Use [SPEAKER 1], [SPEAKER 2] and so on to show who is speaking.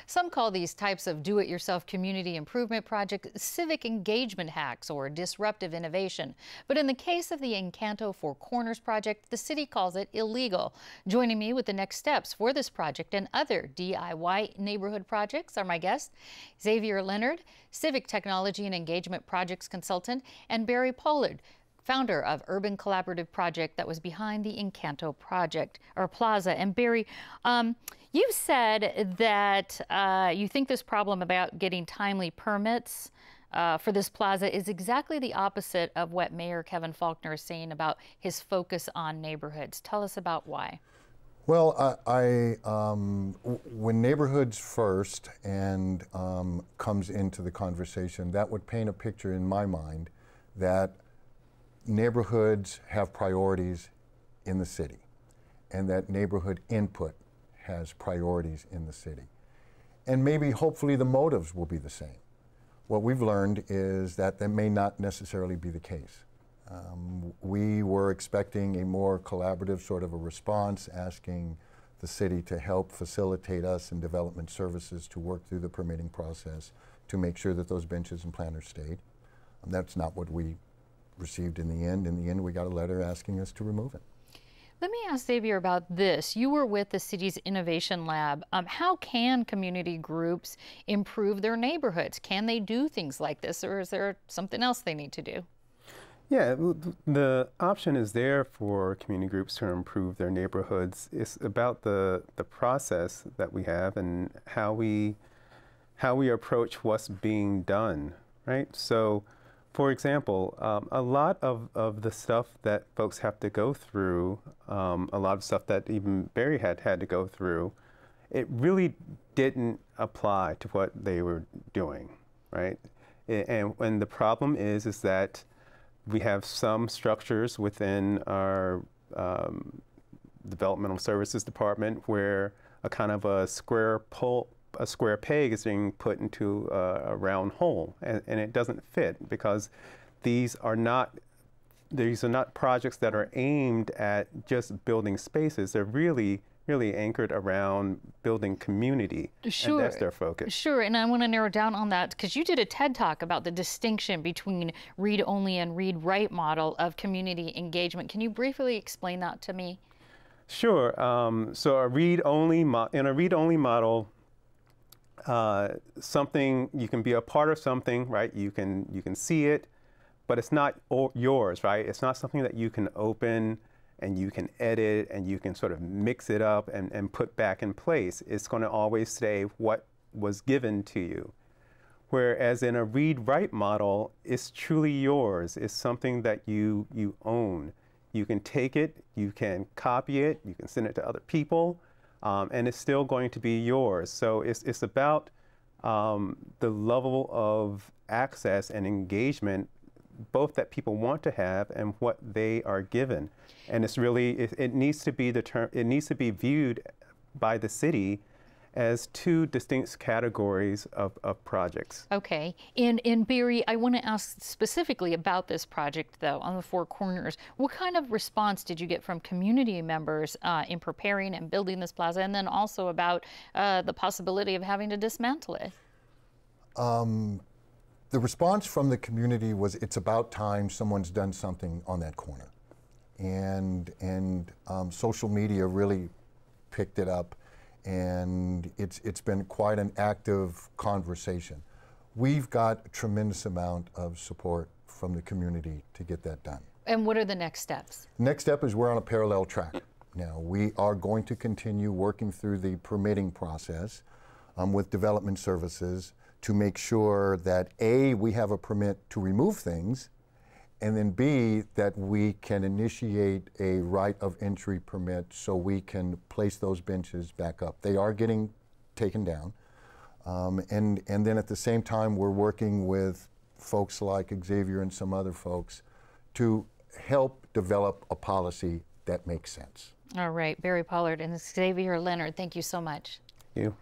[SPEAKER 1] Some call these types of do-it-yourself community improvement projects civic engagement hacks or disruptive innovation. But in the case of the Encanto Four Corners project, the city calls it illegal. Joining me with the next steps for this project and other DIY neighborhood projects are my guests, Xavier Leonard, Civic Technology and Engagement Projects Consultant, and Barry Pollard, founder of Urban Collaborative Project that was behind the Encanto project or plaza. And Barry, you said that you think this problem about getting timely permits for this plaza is exactly the opposite of what Mayor Kevin Faulconer is saying about his focus on neighborhoods. Tell us about why.
[SPEAKER 2] Well, when neighborhoods first and comes into the conversation, that would paint a picture in my mind that neighborhoods have priorities in the city and that neighborhood input has priorities in the city. And maybe, hopefully, the motives will be the same. What we've learned is that that may not necessarily be the case. We were expecting a more collaborative sort of a response, asking the city to help facilitate us in development services to work through the permitting process to make sure that those benches and planters stayed. That's not what we received in the end. In the end, we got a letter asking us to remove it.
[SPEAKER 1] Let me ask Xavier about this. You were with the city's Innovation Lab. How can community groups improve their neighborhoods? Can they do things like this, or is there something else they need to do?
[SPEAKER 3] Yeah, the option is there for community groups to improve their neighborhoods. It's about the process that we have and how we approach what's being done, right? So, for example, a lot of the stuff that folks have to go through, a lot of stuff that even Barry had to go through, it really didn't apply to what they were doing, right? And the problem is that we have some structures within our developmental services department where a kind of a square peg is being put into a round hole, and it doesn't fit because these are not projects that are aimed at just building spaces. They're really anchored around building community.
[SPEAKER 1] Sure.
[SPEAKER 3] And that's their focus.
[SPEAKER 1] Sure, and I want to narrow down on that because you did a TED Talk about the distinction between read-only and read-write model of community engagement. Can you briefly explain that to me? Sure.
[SPEAKER 3] So in a read-only model, something, you can be a part of something, right? You can see it, but it's not yours, right? It's not something that you can open and you can edit and you can sort of mix it up and put back in place. It's going to always say what was given to you. Whereas in a read-write model, it's truly yours. It's something that you own. You can take it, you can copy it, you can send it to other people, and it's still going to be yours. So it's about the level of access and engagement both that people want to have and what they are given. And it's really, it needs to be viewed by the city as two distinct categories of projects.
[SPEAKER 1] Okay. And Barry, I want to ask specifically about this project, though, on the Four Corners. What kind of response did you get from community members in preparing and building this plaza, and then also about the possibility of having to dismantle it?
[SPEAKER 2] The response from the community was, it's about time someone's done something on that corner. And social media really picked it up, and it's been quite an active conversation. We've got a tremendous amount of support from the community to get that done.
[SPEAKER 1] And what are the next steps?
[SPEAKER 2] Next step is we're on a parallel track. Now, we are going to continue working through the permitting process with development services to make sure that A, we have a permit to remove things, and then B, that we can initiate a right of entry permit so we can place those benches back up. They are getting taken down. And then at the same time, we're working with folks like Xavier and some other folks to help develop a policy that makes sense.
[SPEAKER 1] All right, Barry Pollard and Xavier Leonard, thank you so much.
[SPEAKER 3] Thank you.